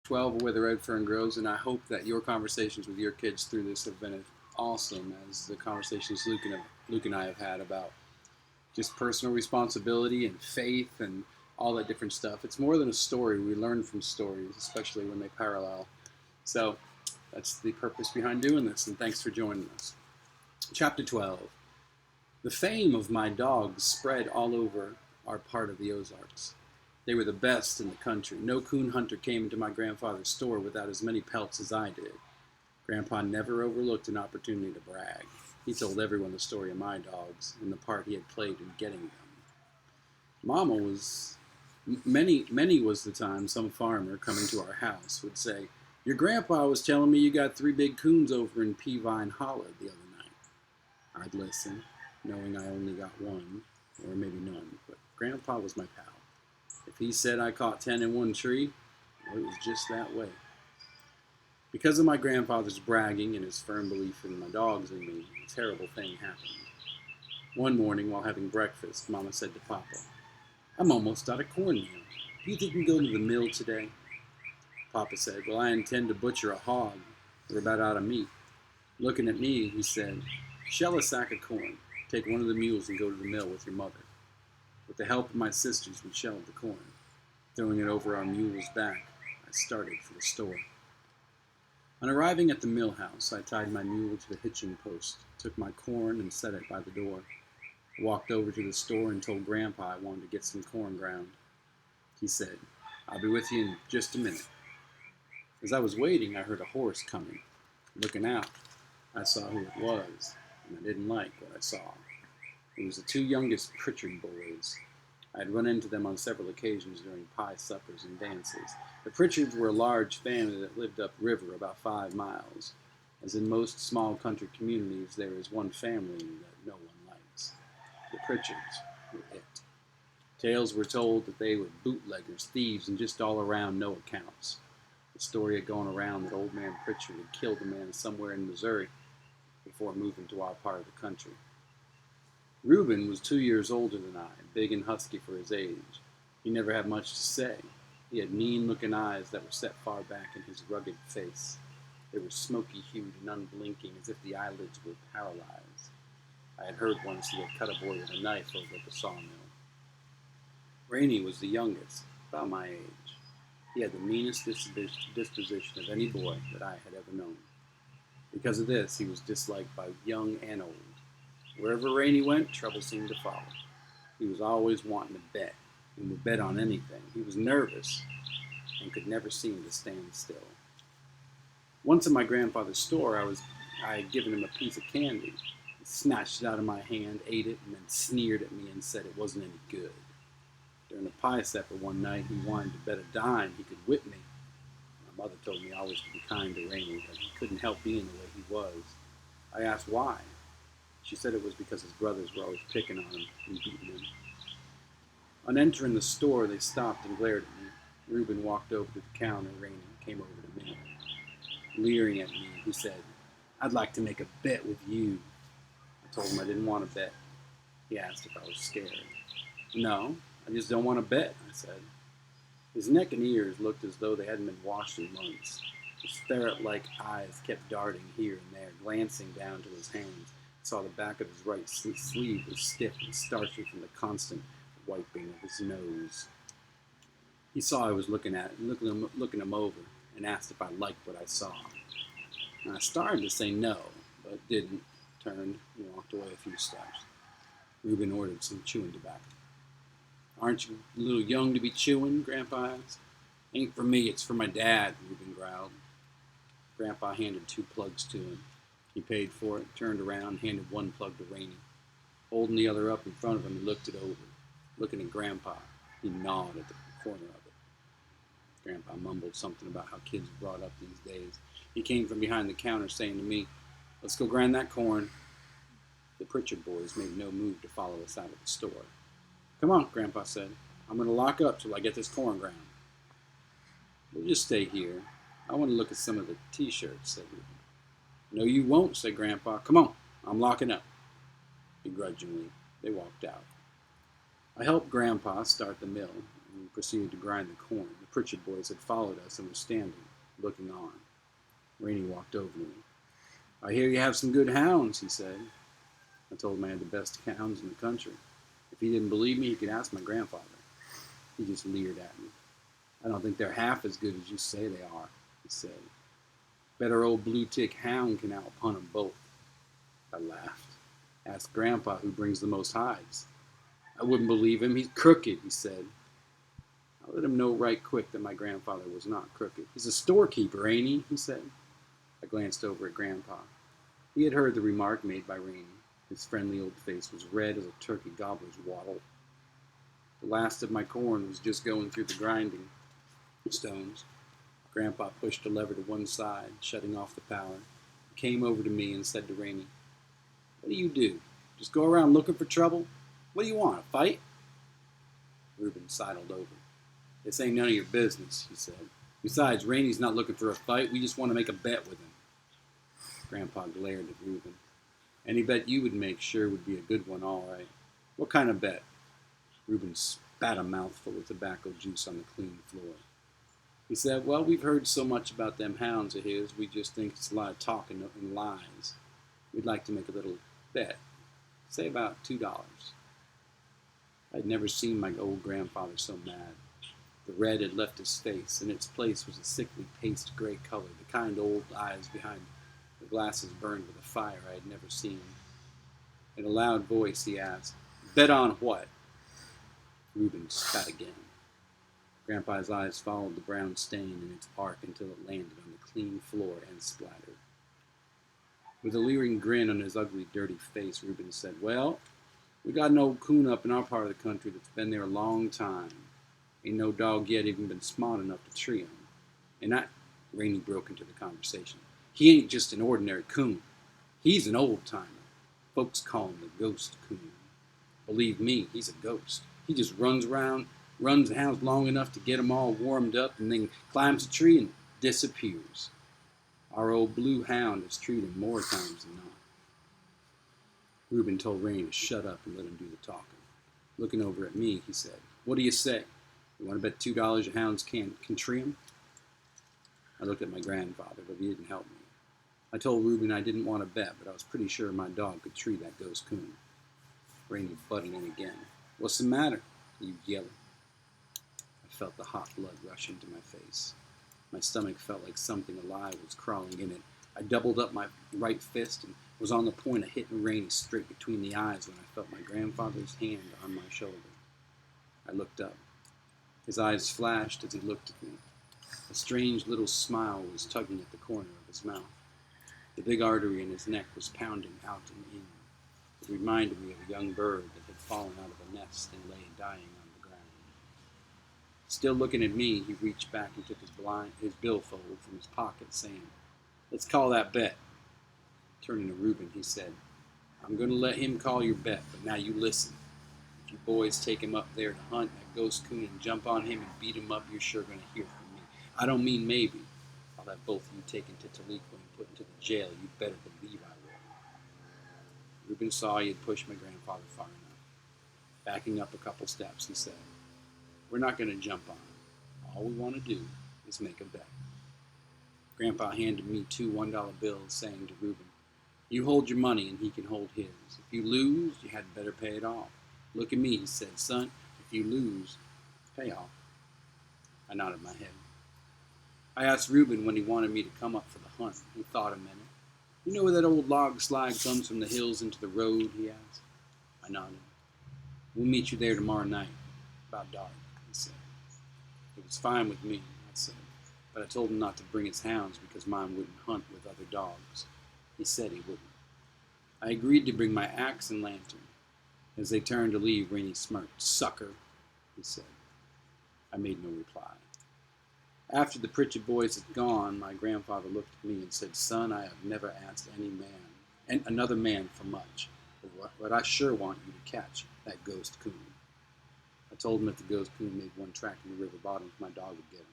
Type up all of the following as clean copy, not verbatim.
12 of Where the Red Fern Grows, and I hope that your conversations with your kids through this have been as awesome as the conversations Luke and I have had about just personal responsibility and faith and all that different stuff. It's more than a story. We learn from stories, especially when they parallel. So that's the purpose behind doing this, and thanks for joining us. Chapter 12. The fame of my dogs spread all over our part of the Ozarks. They were the best in the country. No coon hunter came into my grandfather's store without as many pelts as I did. Grandpa never overlooked an opportunity to brag. He told everyone the story of my dogs and the part he had played in getting them. Mama was many was the time some farmer coming to our house would say, "Your grandpa was telling me you got 3 big coons over in Peavine Hollow the other night." I'd listen, knowing I only got one, or maybe none, but Grandpa was my pal. If he said I caught 10 in one tree, well, it was just that way. Because of my grandfather's bragging and his firm belief in my dogs and me, a terrible thing happened. One morning while having breakfast, Mama said to Papa, "I'm almost out of cornmeal. Do you think we can go to the mill today?" Papa said, "Well, I intend to butcher a hog. We're about out of meat." Looking at me, he said, "Shell a sack of corn. Take one of the mules and go to the mill with your mother." With the help of my sisters, we shelled the corn. Throwing it over our mule's back, I started for the store. On arriving at the mill house, I tied my mule to the hitching post, took my corn and set it by the door. I walked over to the store and told Grandpa I wanted to get some corn ground. He said, "I'll be with you in just a minute." As I was waiting, I heard a horse coming. Looking out, I saw who it was, and I didn't like what I saw. It was the 2 youngest Pritchard boys. I had run into them on several occasions during pie suppers and dances. The Pritchards were a large family that lived upriver about 5 miles. As in most small country communities, there is one family that no one likes. The Pritchards were it. Tales were told that they were bootleggers, thieves, and just all around no accounts. The story had gone around that old man Pritchard had killed a man somewhere in Missouri before moving to our part of the country. Reuben was 2 years older than I, big and husky for his age. He never had much to say. He had mean-looking eyes that were set far back in his rugged face. They were smoky-hued and unblinking, as if the eyelids were paralyzed. I had heard once he had cut a boy with a knife over at the sawmill. Rainey was the youngest, about my age. He had the meanest disposition of any boy that I had ever known. Because of this, he was disliked by young and old. Wherever Rainey went, trouble seemed to follow. He was always wanting to bet, and would bet on anything. He was nervous, and could never seem to stand still. Once in my grandfather's store, I had given him a piece of candy. He snatched it out of my hand, ate it, and then sneered at me and said it wasn't any good. During a pie supper one night, he wanted to bet a dime he could whip me. My mother told me always to be kind to Rainey, but he couldn't help being the way he was. I asked why. She said it was because his brothers were always picking on him and beating him. On entering the store, they stopped and glared at me. Reuben walked over to the counter. Rainey came over to me. Leering at me, he said, "I'd like to make a bet with you." I told him I didn't want to bet. He asked if I was scared. "No, I just don't want to bet," I said. His neck and ears looked as though they hadn't been washed in months. His ferret-like eyes kept darting here and there, glancing down to his hands. I saw the back of his right sleeve was stiff and starchy from the constant wiping of his nose. He saw I was looking him over, and asked if I liked what I saw. And I started to say no, but didn't. Turned and walked away a few steps. Reuben ordered some chewing tobacco. "Aren't you a little young to be chewing?" Grandpa asked. "Ain't for me, it's for my dad," Reuben growled. Grandpa handed 2 plugs to him. He paid for it, turned around, and handed 1 plug to Rainey. Holding the other up in front of him, he looked it over. Looking at Grandpa, he gnawed at the corner of it. Grandpa mumbled something about how kids are brought up these days. He came from behind the counter saying to me, "Let's go grind that corn." The Pritchard boys made no move to follow us out of the store. "Come on," Grandpa said. "I'm going to lock up till I get this corn ground." "We'll just stay here. I want to look at some of the T-shirts," said Reuben. "No, you won't," said Grandpa. "Come on, I'm locking up." Begrudgingly, they walked out. I helped Grandpa start the mill, and we proceeded to grind the corn. The Pritchett boys had followed us and were standing, looking on. Rainey walked over to me. "I hear you have some good hounds," he said. I told him I had the best hounds in the country. If he didn't believe me, he could ask my grandfather. He just leered at me. "I don't think they're half as good as you say they are," he said. "Bet our old blue tick hound can outpunt them both." I laughed. "Ask Grandpa who brings the most hides." "I wouldn't believe him. He's crooked," he said. I let him know right quick that my grandfather was not crooked. "He's a storekeeper, ain't he?" he said. I glanced over at Grandpa. He had heard the remark made by Rainey. His friendly old face was red as a turkey gobbler's wattle. The last of my corn was just going through the grinding stones. Grandpa pushed a lever to one side, shutting off the power. He came over to me and said to Rainey, "What do you do? Just go around looking for trouble? What do you want, a fight?" Reuben sidled over. "This ain't none of your business," he said. "Besides, Rainey's not looking for a fight. We just want to make a bet with him." Grandpa glared at Reuben. "Any bet you would make sure would be a good one, all right. What kind of bet?" Reuben spat a mouthful of tobacco juice on the clean floor. He said, "Well, we've heard so much about them hounds of his, we just think it's a lot of talking and lies. We'd like to make a little bet. Say about $2. I'd never seen my old grandfather so mad. The red had left his face. In its place was a sickly paste gray color, the kind old eyes behind the glasses burned with a fire I had never seen. In a loud voice he asked, "Bet on what?" Reuben spat again. Grandpa's eyes followed the brown stain in its arc until it landed on the clean floor and splattered. With a leering grin on his ugly, dirty face, Reuben said, "Well, we got an old coon up in our part of the country that's been there a long time. Ain't no dog yet even been smart enough to tree him. And that," Rainey broke into the conversation, "he ain't just an ordinary coon. He's an old-timer. Folks call him the ghost coon. Believe me, he's a ghost. He just runs the hounds long enough to get 'em all warmed up, and then climbs a tree and disappears. Our old blue hound has treed him more times than not." Reuben told Rainey to shut up and let him do the talking. Looking over at me, he said, "What do you say? You want to bet $2 your hounds can tree him?" I looked at my grandfather, but he didn't help me. I told Reuben I didn't want to bet, but I was pretty sure my dog could tree that ghost coon. Rainey butted in again. "What's the matter?" he yelled. I felt the hot blood rush into my face. My stomach felt like something alive was crawling in it. I doubled up my right fist and was on the point of hitting Rainey straight between the eyes when I felt my grandfather's hand on my shoulder. I looked up. His eyes flashed as he looked at me. A strange little smile was tugging at the corner of his mouth. The big artery in his neck was pounding out and in. It reminded me of a young bird that had fallen out of a nest and lay dying on the ground. Still looking at me, he reached back and took his billfold from his pocket, saying, "Let's call that bet." Turning to Reuben, he said, "I'm going to let him call your bet, but now you listen. If you boys take him up there to hunt that ghost coon and jump on him and beat him up, you're sure going to hear from me. I don't mean maybe. I'll have both of you taken to Toledo and put into the jail. You better believe I will." Reuben saw he had pushed my grandfather far enough. Backing up a couple steps, he said, "We're not going to jump on him. All we want to do is make a bet." Grandpa handed me 2 $1 bills, saying to Reuben, "You hold your money and he can hold his. If you lose, you had better pay it off. Look at me," he said, "son, if you lose, pay off." I nodded my head. I asked Reuben when he wanted me to come up for the hunt. He thought a minute. "You know where that old log slide comes from the hills into the road?" he asked. I nodded. "We'll meet you there tomorrow night, about dark," he said. It was fine with me, I said, but I told him not to bring his hounds because mine wouldn't hunt with other dogs. He said he wouldn't. I agreed to bring my axe and lantern. As they turned to leave, Rainey smirked. "Sucker," he said. I made no reply. After the Pritchett boys had gone, my grandfather looked at me and said, "Son, I have never asked another man for much, but I sure want you to catch that ghost coon." I told him if the ghost coon made one track in the river bottoms, my dog would get him.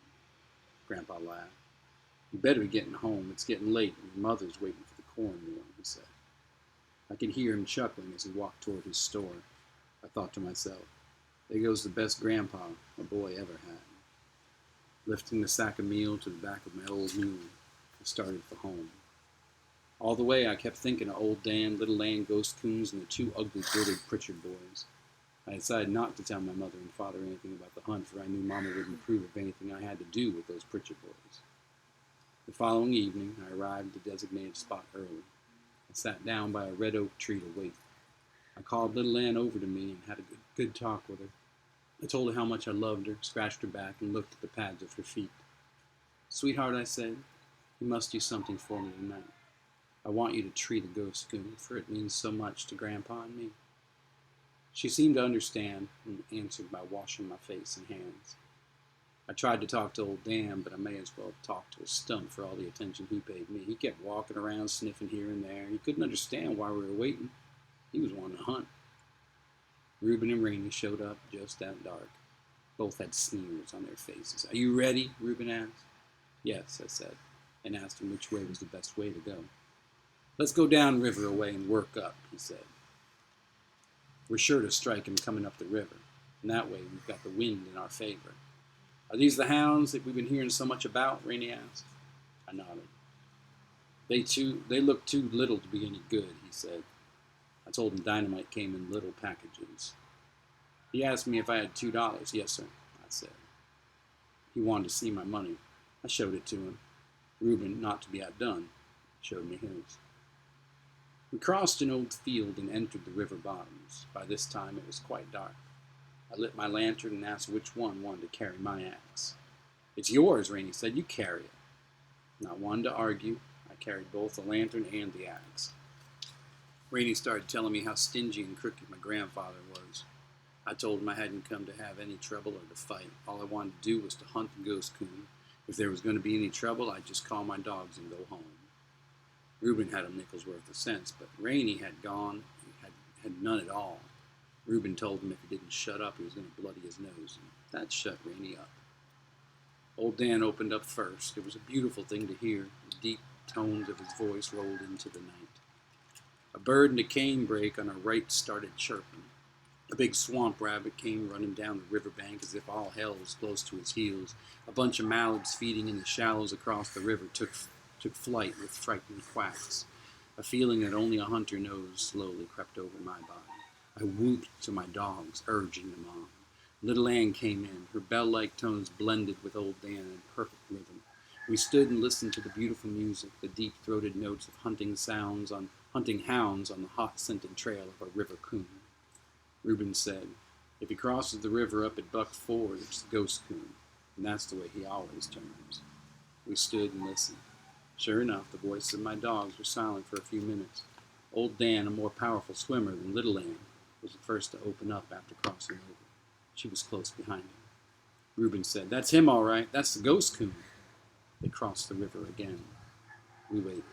Grandpa laughed. "You better be getting home. It's getting late, and your mother's waiting for the corn meal," he said. I could hear him chuckling as he walked toward his store. I thought to myself, There goes the best grandpa a boy ever had. Lifting the sack of meal to the back of my old mule, I started for home. All the way I kept thinking of old Dan, little Land, Ghost Coons, and the two ugly bearded Pritchard boys. I decided not to tell my mother and father anything about the hunt, for I knew Mama wouldn't approve of anything I had to do with those Pritchard boys. The following evening, I arrived at the designated spot early. I sat down by a red oak tree to wait. I called little Ann over to me and had a good talk with her. I told her how much I loved her, scratched her back, and looked at the pads of her feet. "Sweetheart," I said, "you must do something for me tonight. I want you to treat a ghost coon, for it means so much to Grandpa and me." She seemed to understand and answered by washing my face and hands. I tried to talk to old Dan, but I may as well have talked to a stump for all the attention he paid me. He kept walking around, sniffing here and there. He couldn't understand why we were waiting. He was wanting to hunt. Reuben and Rainey showed up just at dark. Both had sneers on their faces. "Are you ready?" Reuben asked. "Yes," I said, and asked him which way was the best way to go. "Let's go down river a way and work up," he said. "We're sure to strike him coming up the river, and that way we've got the wind in our favor." "Are these the hounds that we've been hearing so much about?" Rainey asked. I nodded. They look too little to be any good," he said. I told him dynamite came in little packages. He asked me if I had $2. "Yes, sir," I said. He wanted to see my money. I showed it to him. Reuben, not to be outdone, showed me his. We crossed an old field and entered the river bottoms. By this time it was quite dark. I lit my lantern and asked which one wanted to carry my axe. "It's yours," Rainey said. "You carry it." Not one to argue, I carried both the lantern and the axe. Rainey started telling me how stingy and crooked my grandfather was. I told him I hadn't come to have any trouble or to fight. All I wanted to do was to hunt the ghost coon. If there was going to be any trouble, I'd just call my dogs and go home. Reuben had a nickel's worth of sense, but Rainey had none at all. Reuben told him if he didn't shut up, he was going to bloody his nose, and that shut Rainey up. Old Dan opened up first. It was a beautiful thing to hear. The deep tones of his voice rolled into the night. A bird in a canebrake on our right started chirping. A big swamp rabbit came running down the riverbank as if all hell was close to his heels. A bunch of mallards feeding in the shallows across the river took flight with frightened quacks. A feeling that only a hunter knows slowly crept over my body. I whooped to my dogs, urging them on. Little Ann came in. Her bell-like tones blended with old Dan in perfect rhythm. We stood and listened to the beautiful music, the deep-throated notes of hunting hounds on the hot-scented trail of a river coon. Reuben said, "If he crosses the river up at Buck Ford, it's the ghost coon, and that's the way he always turns." We stood and listened. Sure enough, the voices of my dogs were silent for a few minutes. Old Dan, a more powerful swimmer than Little Ann, was the first to open up after crossing over. She was close behind him. Reuben said, "That's him all right. That's the ghost coon." They crossed the river again. We waited.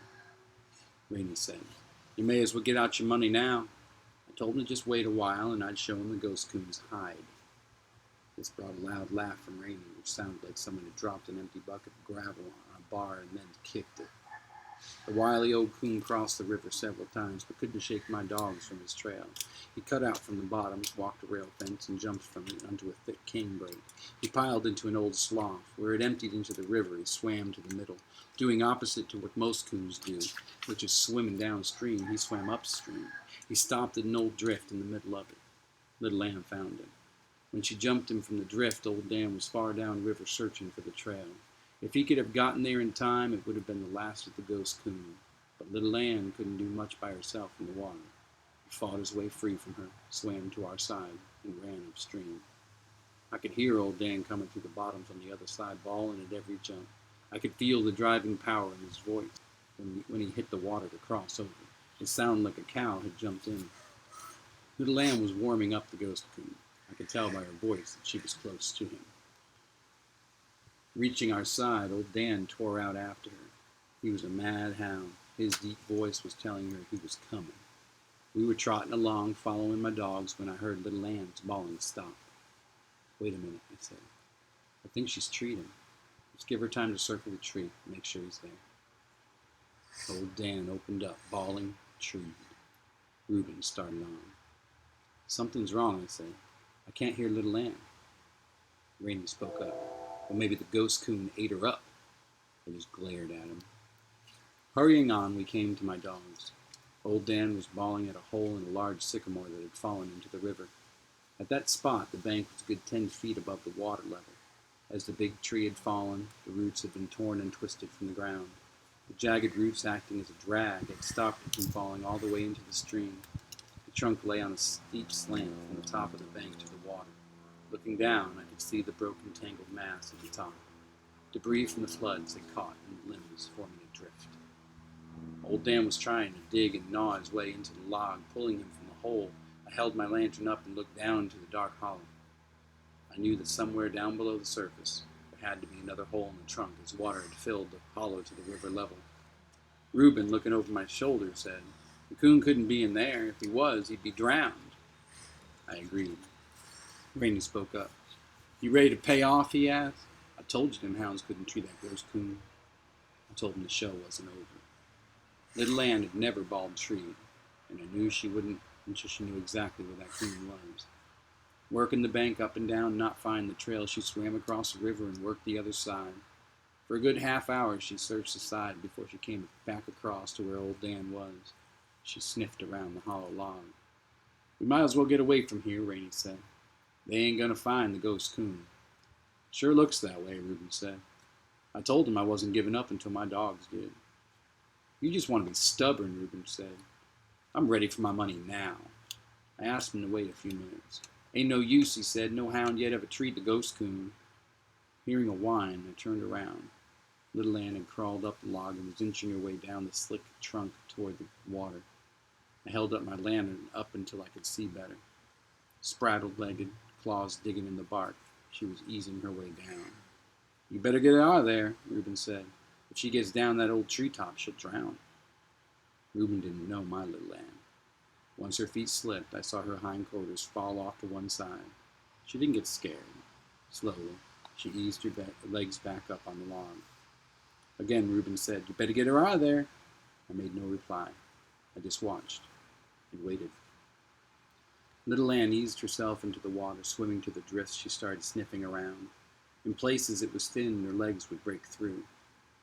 Rainey said, "You may as well get out your money now." I told him to just wait a while and I'd show him the ghost coon's hide. This brought a loud laugh from Rainey, which sounded like someone had dropped an empty bucket of gravel on a bar and then kicked it. The wily old coon crossed the river several times, but couldn't shake my dogs from his trail. He cut out from the bottoms, walked a rail fence, and jumped from it onto a thick canebrake. He piled into an old slough. Where it emptied into the river, he swam to the middle, doing opposite to what most coons do, which is swimming downstream. He swam upstream. He stopped at an old drift in the middle of it. Little Ann found him. When she jumped him from the drift, old Dan was far downriver searching for the trail. If he could have gotten there in time, it would have been the last of the ghost coon. But Little Ann couldn't do much by herself in the water. He fought his way free from her, swam to our side, and ran upstream. I could hear old Dan coming through the bottoms on the other side, bawling at every jump. I could feel the driving power in his voice when he hit the water to cross over. It sounded like a cow had jumped in. Little Ann was warming up the ghost coon. I could tell by her voice that she was close to him. Reaching our side, old Dan tore out after her. He was a mad hound. His deep voice was telling her he was coming. We were trotting along, following my dogs, when I heard Little Ann's bawling stop. "Wait a minute," I said. "I think she's treed him. Let's give her time to circle the tree and make sure he's there." Old Dan opened up, bawling, treed. Reuben started on. "Something's wrong," I said. I can't hear little Ann. Rainey spoke up. Well, maybe the ghost coon ate her up. I just glared at him. Hurrying on, we came to my dogs. Old Dan was bawling at a hole in a large sycamore that had fallen into the river. At that spot, the bank was a good 10 feet above the water level. As the big tree had fallen, the roots had been torn and twisted from the ground. The jagged roots acting as a drag had stopped it from falling all the way into the stream. The trunk lay on a steep slant from the top of the bank to the water. Looking down, I could see the broken, tangled mass at the top. Debris from the floods had caught in the limbs, forming a drift. Old Dan was trying to dig and gnaw his way into the log, pulling him from the hole. I held my lantern up and looked down into the dark hollow. I knew that somewhere down below the surface there had to be another hole in the trunk, as water had filled the hollow to the river level. Reuben, looking over my shoulder, said, "The coon couldn't be in there. If he was, he'd be drowned." I agreed. Rainey spoke up. "You ready to pay off?" he asked. "I told you them hounds couldn't treat that ghost coon." I told him the show wasn't over. Little Ann had never bawled treed, and I knew she wouldn't until she knew exactly where that coon was. Working the bank up and down, not finding the trail, she swam across the river and worked the other side. For a good half hour she searched the side before she came back across to where old Dan was. She sniffed around the hollow log. "We might as well get away from here," Rainey said. "They ain't gonna find the ghost coon." "Sure looks that way," Reuben said. "I told him I wasn't giving up until my dogs did." "You just want to be stubborn," Reuben said. "I'm ready for my money now." I asked him to wait a few minutes. "Ain't no use," he said. "No hound yet ever treed the ghost coon." Hearing a whine, I turned around. Little Ann had crawled up the log and was inching her way down the slick trunk toward the water. I held up my lantern up until I could see better. Spraddle-legged, claws digging in the bark, she was easing her way down. "You better get out of there," Reuben said. "If she gets down that old treetop, she'll drown." Reuben didn't know my little Ann. Once her feet slipped, I saw her hindquarters fall off to one side. She didn't get scared. Slowly, she eased her legs back up on the log. Again, Reuben said, "You better get her out of there." I made no reply. I just watched and waited. Little Ann eased herself into the water. Swimming to the drifts, she started sniffing around. In places it was thin and her legs would break through.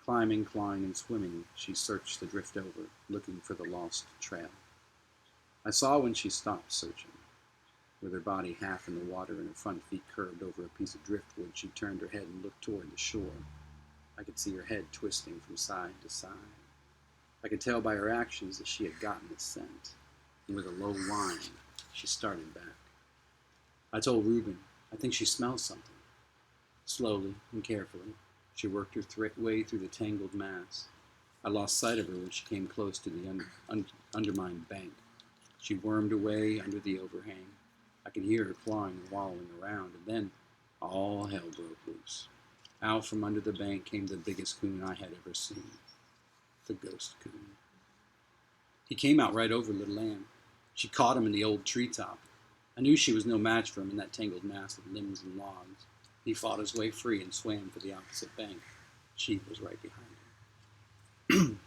Climbing, clawing, and swimming, she searched the drift over, looking for the lost trail. I saw when she stopped searching. With her body half in the water and her front feet curved over a piece of driftwood, she turned her head and looked toward the shore. I could see her head twisting from side to side. I could tell by her actions that she had gotten the scent, and with a low whine, she started back. I told Reuben, "I think she smells something." Slowly and carefully, she worked her way through the tangled mass. I lost sight of her when she came close to the undermined bank. She wormed away under the overhang. I could hear her clawing and wallowing around, and then all hell broke loose. Out from under the bank came the biggest coon I had ever seen. The ghost coon. He came out right over little Ann. She caught him in the old treetop. I knew she was no match for him in that tangled mass of limbs and logs. He fought his way free and swam for the opposite bank. She was right behind him.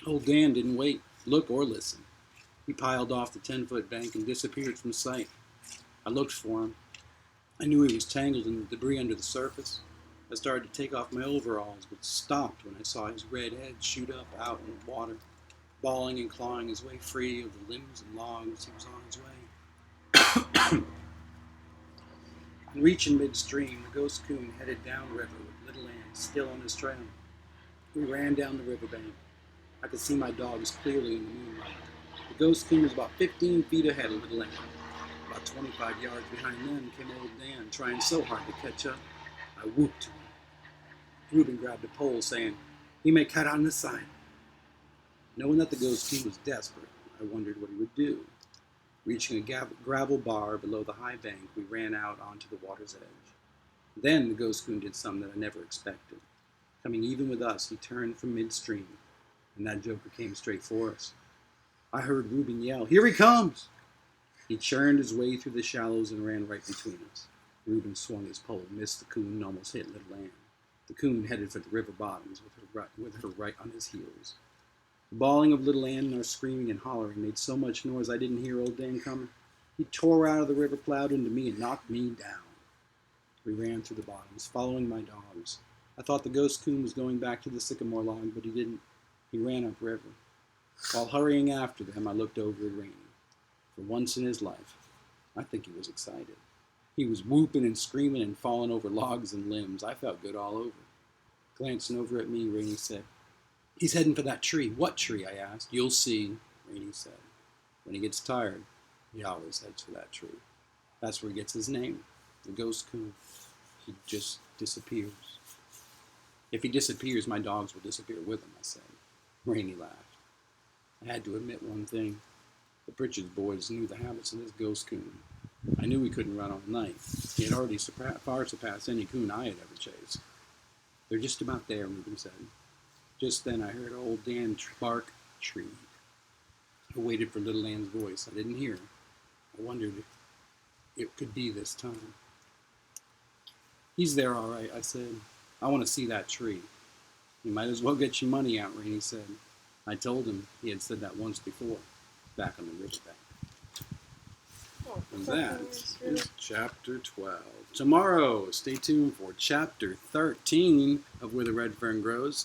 Old Dan didn't wait, look, or listen. He piled off the 10-foot bank and disappeared from sight. I looked for him. I knew he was tangled in the debris under the surface. I started to take off my overalls, but stopped when I saw his red head shoot up out in the water, bawling and clawing his way free of the limbs and logs. He was on his way. On reaching midstream, the ghost coon headed downriver with little Ann still on his trail. We ran down the riverbank. I could see my dogs clearly in the moonlight. The ghost coon was about 15 feet ahead of little Ann. About 25 yards behind them came old Dan, trying so hard to catch up. I whooped to him. Reuben grabbed a pole, saying, "He may cut on this side." Knowing that the ghost coon was desperate, I wondered what he would do. Reaching a gravel bar below the high bank, we ran out onto the water's edge. Then the ghost coon did something that I never expected. Coming even with us, he turned from midstream, and that joker came straight for us. I heard Reuben yell, "Here he comes!" He churned his way through the shallows and ran right between us. Reuben swung his pole, missed the coon, and almost hit little Ann. The coon headed for the river bottoms with her right on his heels. The bawling of little Ann and our screaming and hollering made so much noise I didn't hear old Dan coming. He tore out of the river, plowed into me, and knocked me down. We ran through the bottoms, following my dogs. I thought the ghost coon was going back to the sycamore log, but he didn't. He ran upriver. While hurrying after them, I looked over at Rainey. For once in his life, I think he was excited. He was whooping and screaming and falling over logs and limbs. I felt good all over. Glancing over at me, Rainey said, "He's heading for that tree." "What tree?" I asked. "You'll see," Rainey said. "When he gets tired, he always heads for that tree. That's where he gets his name, the ghost coon. He just disappears." "If he disappears, my dogs will disappear with him," I said. Rainey laughed. I had to admit one thing. The Pritchard's boys knew the habits of this ghost coon. I knew he couldn't run all night. He had already far surpassed any coon I had ever chased. "They're just about there," Reuben said. Just then I heard old Dan bark a tree. I waited for little Ann's voice. I didn't hear. I wondered if it could be this time. "He's there all right," I said. "I want to see that tree." "You might as well get your money out," Rainey said. I told him he had said that once before, back on the riverbank. And that is chapter 12. Tomorrow, stay tuned for chapter 13 of Where the Red Fern Grows.